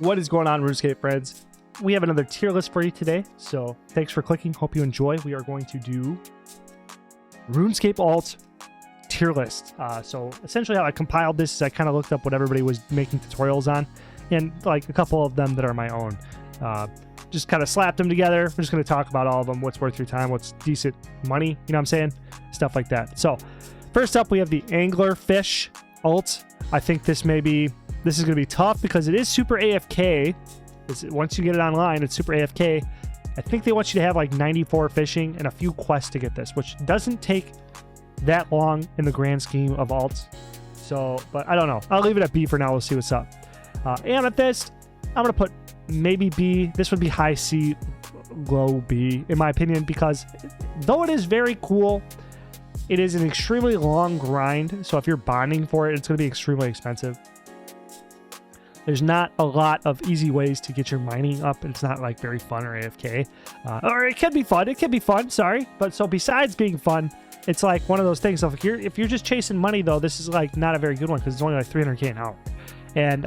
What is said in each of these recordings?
What is going on, RuneScape friends? We have another tier list for you today, so thanks for clicking. Hope you enjoy. We are going to do RuneScape alt tier list. So essentially how I compiled this is I kind of looked up what everybody was making tutorials on, and like a couple of them that are my own. Just kind of slapped them together. We're just going to talk about all of them, what's worth your time, what's decent money, you know what I'm saying? Stuff like that. So first up, we have the anglerfish alt. I think this is going to be tough because it is super AFK. Once you get it online, it's super AFK. I think they want you to have like 94 fishing and a few quests to get this, which doesn't take that long in the grand scheme of alts. So, but I don't know. I'll leave it at B for now. We'll see what's up. Amethyst, I'm going to put maybe B. This would be high C, low B, in my opinion, because though it is very cool, it is an extremely long grind. So if you're bonding for it, it's going to be extremely expensive. There's not a lot of easy ways to get your mining up. It's not like very fun or AFK. Or it can be fun. It can be fun, sorry. But so besides being fun, it's like one of those things. So if you're just chasing money, though, this is like not a very good one because it's only like 300K an hour. And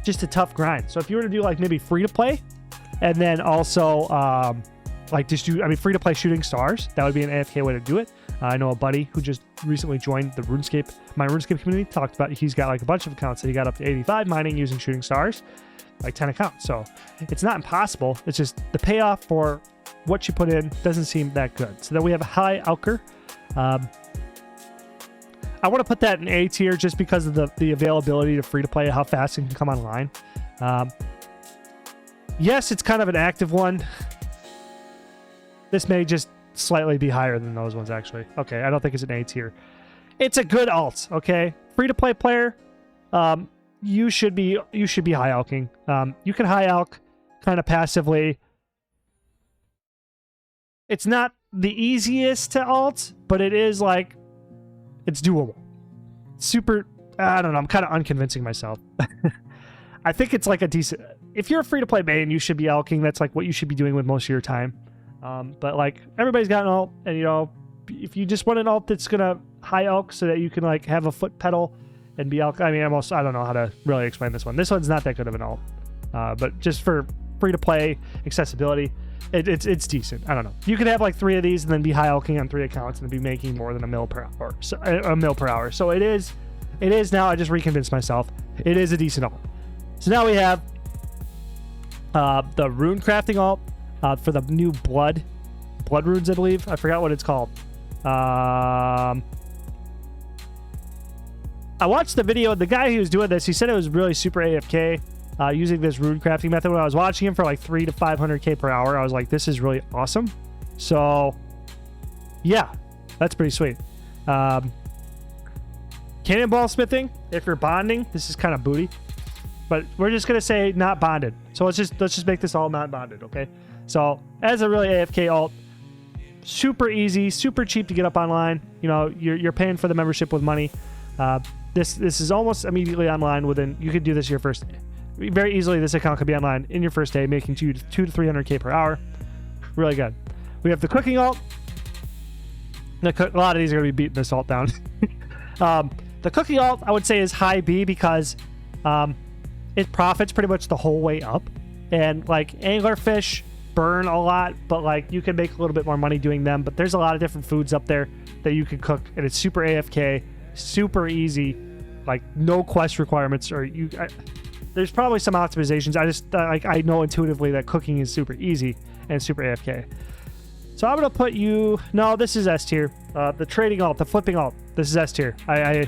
just a tough grind. So if you were to do like maybe free to play and then also like just do, free to play shooting stars, that would be an AFK way to do it. I know a buddy who just recently joined the my RuneScape community, talked about he's got like a bunch of accounts that he got up to 85 mining using shooting stars, like 10 accounts. So it's not impossible. It's just the payoff for what you put in doesn't seem that good. So then we have a high Alker. I want to put that in A tier just because of the availability to free to play, how fast it can come online. Yes, it's kind of an active one. This may just slightly be higher than those ones, actually. Okay, I don't think it's an A tier. It's a good alt, okay? Free-to-play player, you should be high alking. You can high alk kind of passively. It's not the easiest to alt, but it is like, it's doable. Super, I don't know, I'm kind of unconvincing myself. I think it's like a decent, if you're a free-to-play main, you should be alking. That's like what you should be doing with most of your time. But like everybody's got an alt, and you know, if you just want an alt that's gonna high alk so that you can like have a foot pedal and be alk. I don't know how to really explain this one. This one's not that good of an alt, but just for free to play accessibility, it's decent. I don't know. You could have like 3 of these and then be high alking on 3 accounts and be making more than $1 mil per hour. So $1 mil per hour. So it is now. I just reconvinced myself. It is a decent alt. So now we have the rune crafting alt. For the new blood runes, I believe. I forgot what it's called. I watched the video. The guy who was doing this, he said it was really super AFK using this rune crafting method. When I was watching him for like 300 to 500K per hour, I was like, this is really awesome. So, yeah, that's pretty sweet. Cannonball smithing, if you're bonding, this is kind of booty. But we're just gonna say not bonded. So let's just make this all not bonded, okay? So as a really AFK alt, super easy, super cheap to get up online. You know, you're paying for the membership with money. This is almost immediately online within. You could do this your first day. Very easily. This account could be online in your first day, making 200 to 300K per hour. Really good. We have the cooking alt. A lot of these are gonna be beating this alt down. The cooking alt I would say is high B because it profits pretty much the whole way up, and like anglerfish burn a lot, but like you can make a little bit more money doing them. But there's a lot of different foods up there that you can cook, and it's super AFK, super easy, like no quest requirements, or there's probably some optimizations. I know intuitively that cooking is super easy and super AFK. So I'm gonna put you, no, this is S tier. The trading alt, the flipping alt, this is S tier. I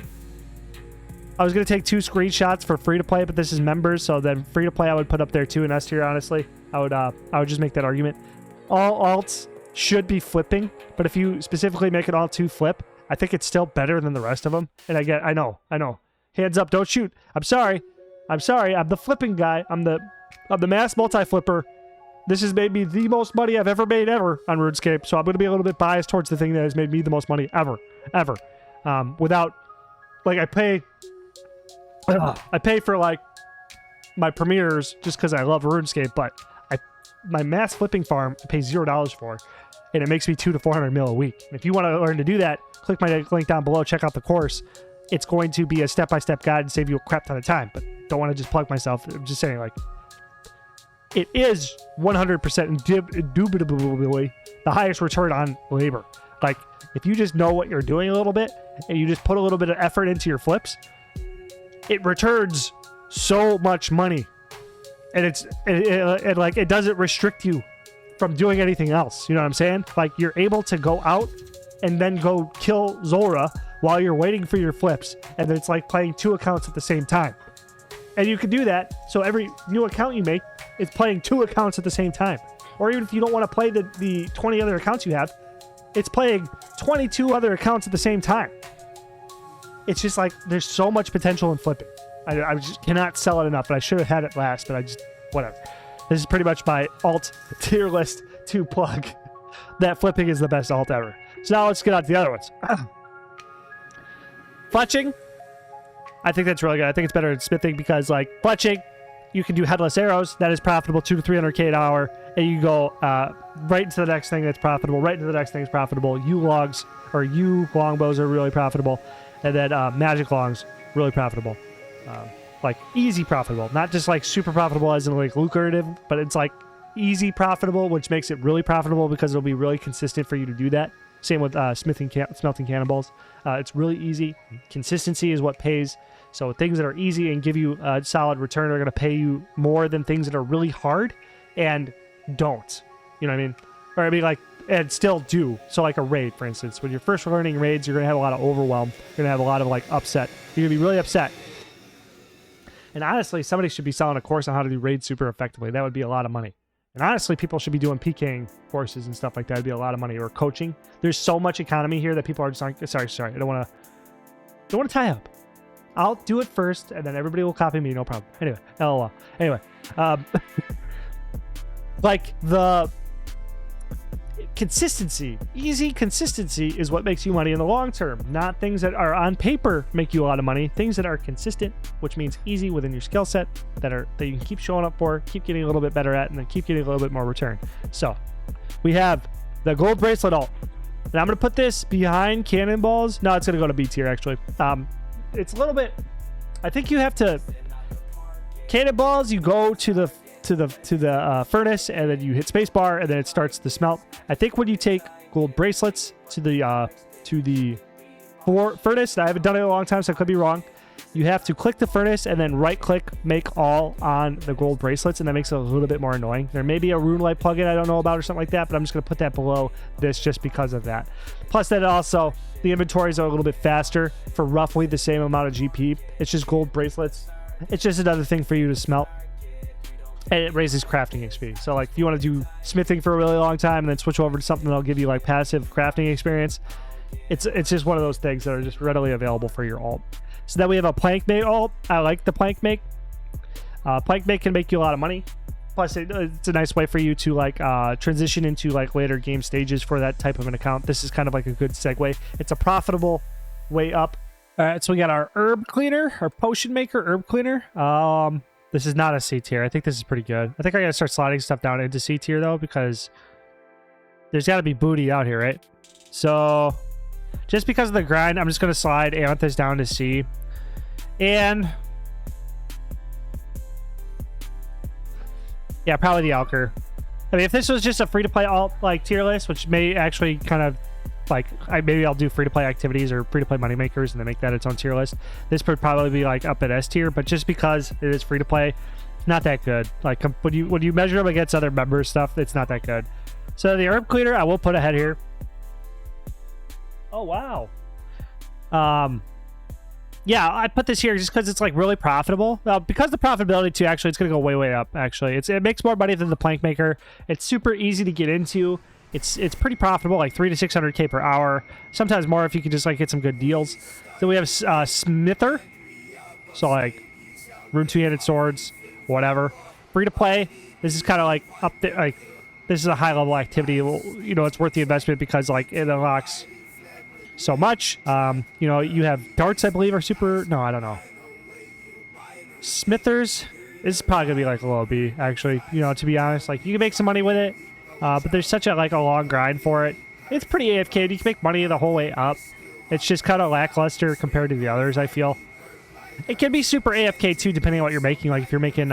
was gonna take 2 screenshots for free to play, but this is members, so then free to play I would put up there too in S tier. Honestly, I would just make that argument. All alts should be flipping, but if you specifically make it alt to flip, I think it's still better than the rest of them. And I know. Hands up, don't shoot. I'm sorry. I'm the flipping guy. I'm the mass multi flipper. This has made me the most money I've ever made on RuneScape, so I'm gonna be a little bit biased towards the thing that has made me the most money ever. Without, like, I pay for like my premieres just because I love RuneScape, but my mass flipping farm I pay $0 for, and it makes me 200 to 400 mil a week. And if you want to learn to do that, click my link down below, check out the course. It's going to be a step-by-step guide and save you a crap ton of time. But don't want to just plug myself. I'm just saying, like, it is 100% indubitably the highest return on labor. Like, if you just know what you're doing a little bit and you just put a little bit of effort into your flips, it returns so much money. And it doesn't restrict you from doing anything else. You know what I'm saying? Like, you're able to go out and then go kill Zora while you're waiting for your flips. And then it's like playing 2 accounts at the same time. And you can do that. So every new account you make, it's playing 2 accounts at the same time. Or even if you don't want to play the 20 other accounts you have, it's playing 22 other accounts at the same time. It's just like, there's so much potential in flipping. I just cannot sell it enough, but I should have had it last, but I just, whatever. This is pretty much my alt tier list to plug. That flipping is the best alt ever. So now let's get on to the other ones. Fletching. I think that's really good. I think it's better than smithing because, like, fletching, you can do headless arrows. That is profitable, 200 to 300K an hour. And you go right into the next thing that's profitable, right into the next thing that's profitable. U-logs, or U-longbows are really profitable. And then magic longs, really profitable. Like, easy profitable. Not just, like, super profitable as in, like, lucrative, but it's, like, easy profitable, which makes it really profitable because it'll be really consistent for you to do that. Same with smelting cannonballs. It's really easy. Consistency is what pays. So things that are easy and give you a solid return are going to pay you more than things that are really hard and don't. You know what I mean? Or I mean, like, and still do. So like a raid, for instance. When you're first learning raids, you're going to have a lot of overwhelm. You're going to have a lot of, like, upset. You're going to be really upset. And honestly, somebody should be selling a course on how to do raids super effectively. That would be a lot of money. And honestly, people should be doing PKing courses and stuff like that. It'd be a lot of money. Or coaching. There's so much economy here that people are just like, sorry. I don't want to tie up. I'll do it first, and then everybody will copy me. No problem. Anyway, LOL. Anyway, like the consistency, easy consistency is what makes you money in the long term. Not things that are on paper make you a lot of money. Things that are consistent, which means easy within your skill set, that you can keep showing up for, keep getting a little bit better at, and then keep getting a little bit more return. So we have the gold bracelet alt, and I'm gonna put this behind cannonballs. No, it's gonna go to B tier actually. It's a little bit. I think you have to. Cannonballs, you go to the furnace, and then you hit spacebar, and then it starts to smelt. I think when you take gold bracelets to the furnace, and I haven't done it in a long time, so I could be wrong. You have to click the furnace and then right-click make all on the gold bracelets, and that makes it a little bit more annoying. There may be a rune light plugin I don't know about or something like that, but I'm just going to put that below this just because of that. Plus, that also the inventories are a little bit faster for roughly the same amount of GP. It's just gold bracelets. It's just another thing for you to smelt. And it raises crafting XP. So, like, if you want to do smithing for a really long time and then switch over to something that'll give you, like, passive crafting experience, it's just one of those things that are just readily available for your alt. So then we have a plank make alt. I like the plank make. Plank make can make you a lot of money. Plus, it's a nice way for you to, like, transition into, like, later game stages for that type of an account. This is kind of like a good segue. It's a profitable way up. All right, so we got our herb cleaner, our potion maker herb cleaner. This is not a C tier. I think this is pretty good. I think I gotta start sliding stuff down into C tier though, because there's gotta be booty out here, right? So just because of the grind, I'm just gonna slide Amethyst down to C. And yeah, probably the Alker. I mean, if this was just a free-to-play alt like tier list, which may actually kind of like, maybe I'll do free-to-play activities or free-to-play moneymakers and then make that its own tier list. This would probably be like up at S tier, but just because it is free-to-play, not that good. Like, when you measure them against other members stuff, it's not that good. So the herb cleaner, I will put ahead here. Oh, wow. Yeah, I put this here just because it's, like, really profitable. Because the profitability, too, actually, it's going to go way, way up, actually. It makes more money than the plank maker. It's super easy to get into. It's pretty profitable, like 300 to 600K per hour. Sometimes more if you can just, like, get some good deals. Then we have Smither. So, like, rune two-handed swords, whatever. Free to play. This is kind of, like, up there. Like, this is a high-level activity. You know, it's worth the investment because, like, it unlocks so much. You know, you have darts, I believe, are super. No, I don't know. Smithers. This is probably gonna be like a low B, actually. You know, to be honest, like, you can make some money with it, but there's such a long grind for it. It's pretty AFK. You can make money the whole way up. It's just kind of lackluster compared to the others, I feel. It can be super AFK too, depending on what you're making. Like if you're making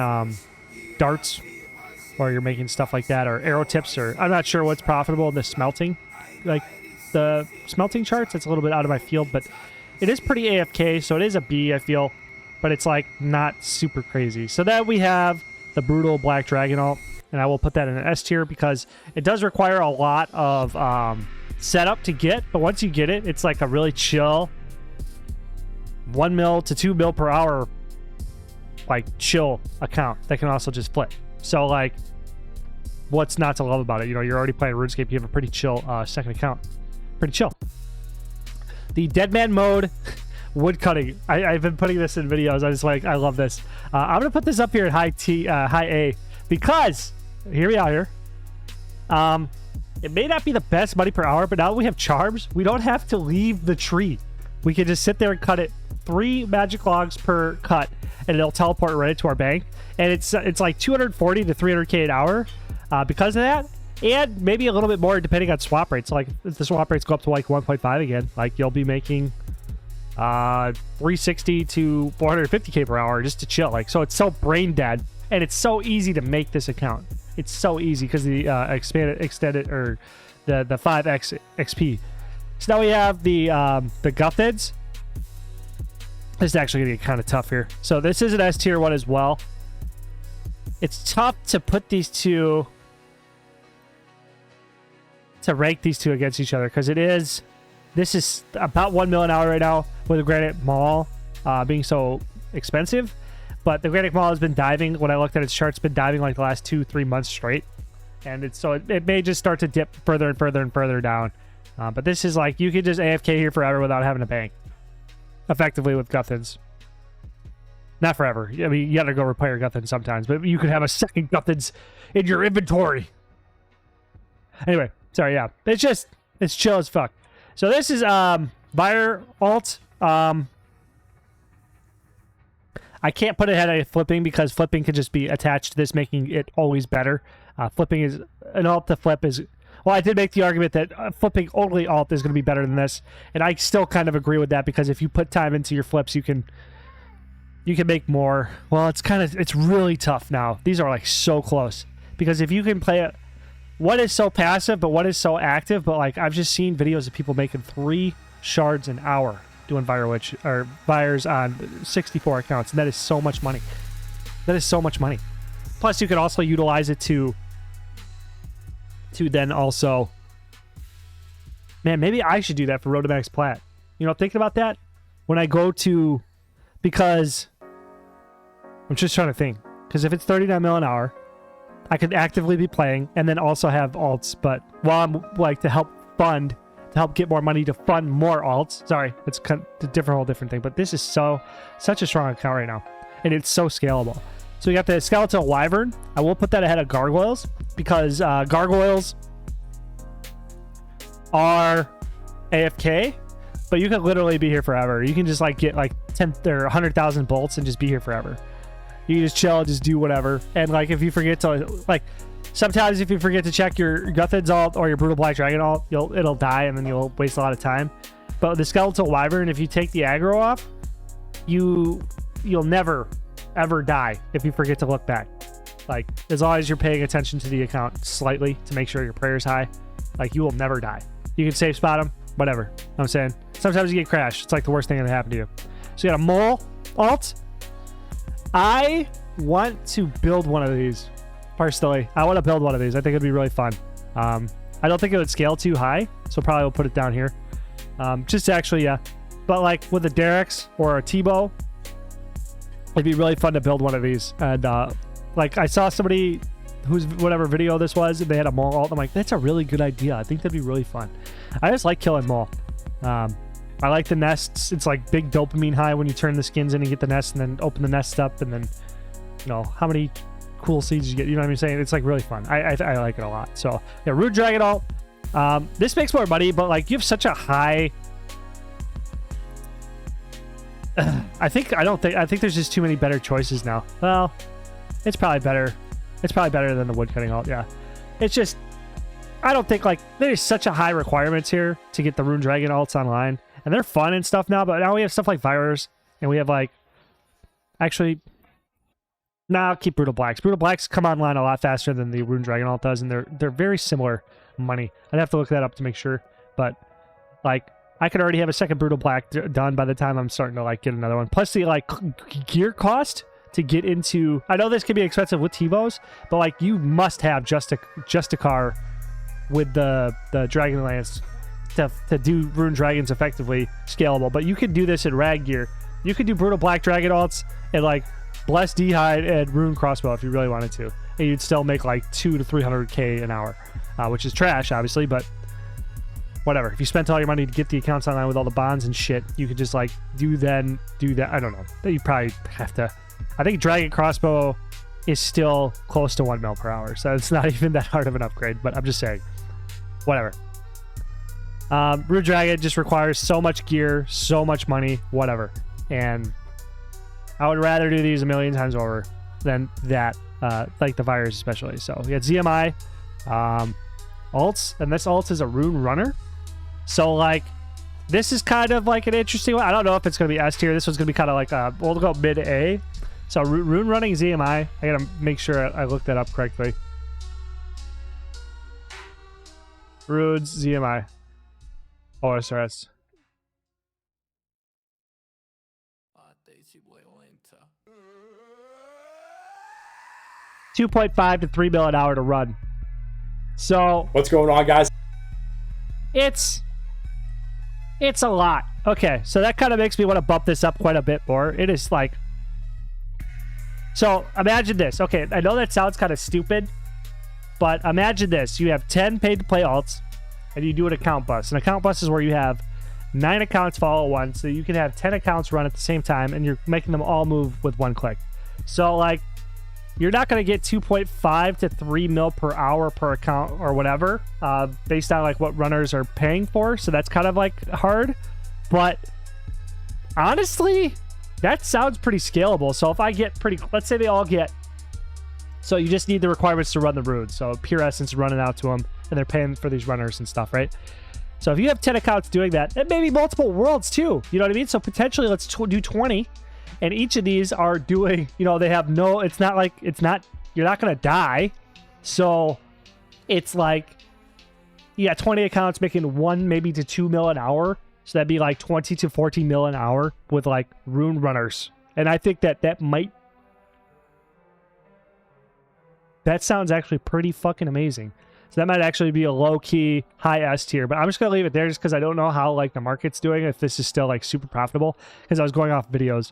darts, or you're making stuff like that, or arrow tips, or I'm not sure what's profitable in the smelting. Like the smelting charts, it's a little bit out of my field, but it is pretty AFK, so it is a B, I feel. But it's like not super crazy. So then we have the Brutal Black Dragon alt, and I will put that in an S tier because it does require a lot of setup to get, but once you get it, it's like a really chill 1 mil to 2 mil per hour like chill account that can also just flip. So like, what's not to love about it? You know, you're already playing RuneScape, you have a pretty chill second account. Pretty chill. The Deadman mode wood cutting. I've been putting this in videos. I love this. I'm gonna put this up here at high A because here we are here. It may not be the best money per hour, but now that we have charms, we don't have to leave the tree. We can just sit there and cut it. 3 magic logs per cut, and it'll teleport right into our bank. And it's like 240 to 300k an hour because of that, and maybe a little bit more depending on swap rates. So like if the swap rates go up to like 1.5 again, like you'll be making 360 to 450k per hour just to chill. Like, so it's so brain dead, and it's so easy to make this account. It's so easy because the extended or the 5x XP. So now we have the Gutheds. This is actually gonna get kind of tough here. So this is an S tier one as well. It's tough to put these two, to rank these two against each other, because this is about 1 mil an hour right now with the Granite Mall being so expensive. But the Granite Mall has been diving. When I looked at its charts, it's been diving like the last 2-3 months straight, and it may just start to dip further and further and further down. But this is like, you could just AFK here forever without having a bank, effectively, with Guthens. Not forever. I mean, you gotta go repair Guthens sometimes, but you could have a second Guthens in your inventory. Anyway, sorry, yeah. It's chill as fuck. So this is Buyer alt. I can't put it ahead of flipping because flipping can just be attached to this, making it always better. Flipping is an alt to flip is... Well, I did make the argument that flipping only alt is going to be better than this, and I still kind of agree with that, because if you put time into your flips, you can make more. Well, it's really tough now. These are like so close, because if you can play it, one is so passive, but one is so active. But like, I've just seen videos of people making 3 shards an hour doing buyers on 64 accounts, and that is so much money. That is so much money. Plus, you can also utilize it to then also, man, maybe I should do that for Road to Max Plat. You know, thinking about that when I go to, because I'm just trying to think, because if it's 39 mil an hour, I could actively be playing and then also have alts. But while I'm like to help get more money to fund more alts. Sorry, it's a whole different thing. But this is such a strong account right now, and it's so scalable. So we got the Skeletal Wyvern. I will put that ahead of Gargoyles, because Gargoyles are AFK, but you can literally be here forever. You can just like get like 10 or 100,000 bolts and just be here forever. You can just chill, just do whatever. And like, if you forget to, like, sometimes if you forget to check your Guthed's alt or your Brutal Black Dragon alt, it'll die, and then you'll waste a lot of time. But with the Skeletal Wyvern, if you take the aggro off, you'll never ever die if you forget to look back. Like, as long as you're paying attention to the account slightly to make sure your prayer's high, like, you will never die. You can safe spot them, whatever. You know what I'm saying? Sometimes you get crashed. It's like the worst thing that happened to you. So you got a Mole alt. I want to build one of these. Personally, I want to build one of these. I think it'd be really fun. I don't think it would scale too high, so probably we'll put it down here. Just actually, yeah. But like with a Derek's or a Tebow, it'd be really fun to build one of these. And like, I saw somebody whose whatever video this was, and they had a Mole alt. I'm like, that's a really good idea. I think that'd be really fun. I just like killing Mole. I like the nests. It's like big dopamine high when you turn the skins in and get the nest, and then open the nest up, and then, you know, how many cool seeds you get. You know what I'm saying? It's like really fun. I like it a lot. So yeah, Rude Dragon alt. This makes more money, but like, you have such a high. I think there's just too many better choices now. Well, it's probably better. It's probably better than the woodcutting alt. Yeah, it's just, I don't think, like, there's such a high requirements here to get the Rune Dragon alts online, and they're fun and stuff now. But now we have stuff like Virus, and we have like Actually, nah, I'll keep Brutal Blacks. Brutal Blacks come online a lot faster than the Rune Dragon alt does, and they're very similar money. I'd have to look that up to make sure, but like I could already have a second Brutal Black done by the time I'm starting to like get another one. Plus the like gear cost to get into. I know this can be expensive with TiVos, but like you must have just a car with the Dragonlance to do Rune Dragons effectively scalable. But you could do this in rag gear. You could do Brutal Black Dragon alts and like Blessed D-Hide and Rune Crossbow if you really wanted to, and you'd still make like 200 to 300k an hour, which is trash obviously, but whatever. If you spent all your money to get the accounts online with all the bonds and shit, you could just like do that. I don't know. You probably have to. I think Dragon Crossbow is still close to 1 mil per hour, so it's not even that hard of an upgrade, but I'm just saying. Whatever. Rune Dragon just requires so much gear, so much money, whatever. And I would rather do these a million times over than that, like the virus especially. So we got ZMI, alts, and this alt is a Rune Runner. So like, this is kind of like an interesting one. I don't know if it's going to be S tier. This one's going to be kind of like, we'll go mid A. So Rune Running ZMI, I got to make sure I looked that up correctly. Runes ZMI. Osrs. $2.5 to $3 million an hour to run. So what's going on, guys? It's a lot. Okay, so that kind of makes me want to bump this up quite a bit more. It is like, so imagine this. Okay, I know that sounds kind of stupid, but imagine this. You have 10 paid to play alts, and you do an account bus. An account bus is where you have 9 accounts follow at once, so you can have 10 accounts run at the same time, and you're making them all move with one click. So like, you're not going to get 2.5 to 3 mil per hour per account or whatever, based on like what runners are paying for. So that's kind of like hard, but honestly, that sounds pretty scalable. So if I get let's say they all get, so you just need the requirements to run the runes. So Pure Essence running out to them, and they're paying for these runners and stuff, right? So if you have 10 accounts doing that, and maybe multiple worlds too, you know what I mean? So potentially let's do 20. And each of these are doing, they have no, it's not like, you're not going to die. So it's like, you got 20 accounts making 1 maybe to 2 mil an hour. So that'd be like 20 to 40 mil an hour with like Rune Runners. And I think that sounds actually pretty fucking amazing. So that might actually be a low-key high S tier, but I'm just going to leave it there just because I don't know how like the market's doing, if this is still like super profitable, because I was going off videos.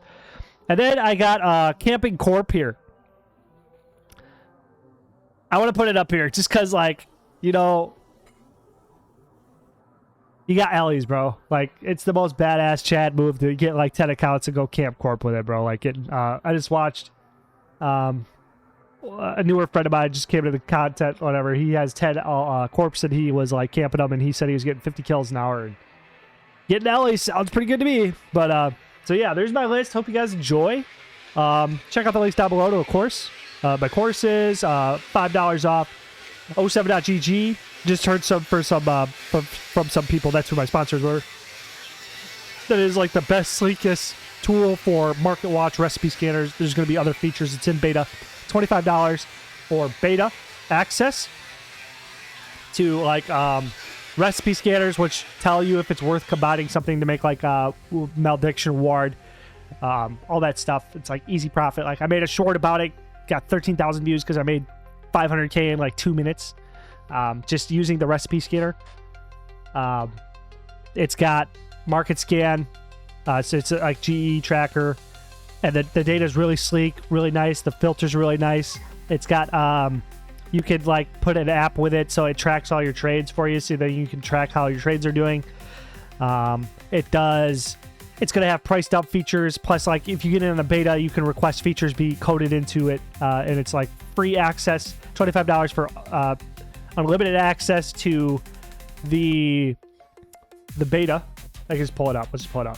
And then I got Camping Corp here. I want to put it up here just because like, you got Ellie's, bro. Like, it's the most badass Chad move to get like 10 accounts and go Camp Corp with it, bro. Like, I just watched a newer friend of mine just came to the content, whatever. He has 10 corpse, and he was like camping them, and he said he was getting 50 kills an hour. And getting Ellie sounds pretty good to me. But so yeah, there's my list. Hope you guys enjoy. Check out the links down below to a course. My courses, $5 off. 07.gg. Just heard from some people. That's who my sponsors were. That is like the best, sleekest tool for market watch recipe scanners. There's going to be other features. It's in beta. $25 for beta access to like recipe scanners, which tell you if it's worth combining something to make like a malediction ward, all that stuff. It's like easy profit. Like I made a short about it, got 13,000 views because I made 500k in like 2 minutes, just using the recipe scanner. It's got market scan, so it's like GE tracker. And the data is really sleek, really nice. The filter's really nice. It's got, you could like put an app with it so it tracks all your trades for you so that you can track how your trades are doing. It's going to have price dump features. Plus, like if you get in the beta, you can request features be coded into it. And it's like free access, $25 for unlimited access to the beta. I can just pull it up. Let's just pull it up.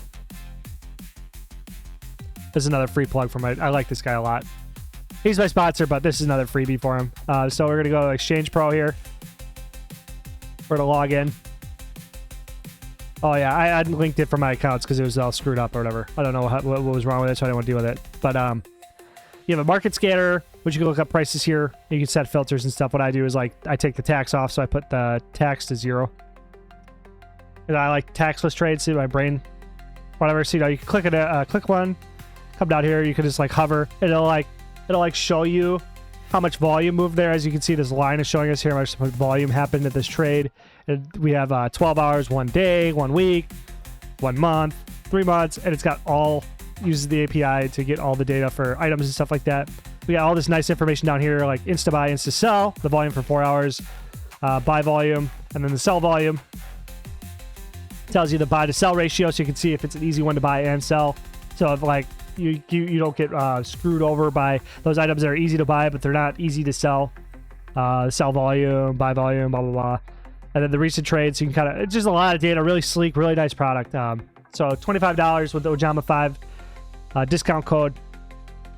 This is another free plug for I like this guy a lot. He's my sponsor, but this is another freebie for him. So we're going to go to Exchange Pro here. We're going to log in. Oh, yeah. I linked it for my accounts because it was all screwed up or whatever. I don't know what was wrong with it, so I didn't want to deal with it. But you have a market scanner, which you can look up prices here. You can set filters and stuff. What I do is like I take the tax off, so I put the tax to 0. And I like taxless trades. See my brain, whatever. So you can click it, click one, come down here. You can just like hover. It'll like show you how much volume moved there. As you can see, this line is showing us here how much volume happened at this trade. And we have 12 hours, 1 day, 1 week, 1 month, 3 months, and it's got all uses the API to get all the data for items and stuff like that. We got all this nice information down here, like insta buy, insta sell, the volume for 4 hours, buy volume, and then the sell volume. Tells you the buy to sell ratio, so you can see if it's an easy one to buy and sell. So if like you don't get screwed over by those items that are easy to buy, but they're not easy to sell. Sell volume, buy volume, blah blah blah. And then the recent trades, you can kind of, it's just a lot of data, really sleek, really nice product. So $25 with the Ojama 5 discount code.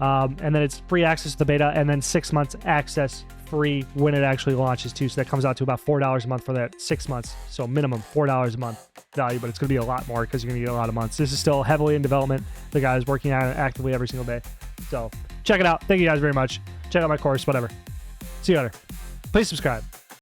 And then it's free access to the beta, and then 6 months access free when it actually launches too. So that comes out to about $4 a month for that 6 months. So minimum $4 a month value, but it's going to be a lot more because you're going to get a lot of months. This is still heavily in development. The guy is working on it actively every single day. So check it out. Thank you guys very much. Check out my course, whatever. See you later. Please subscribe.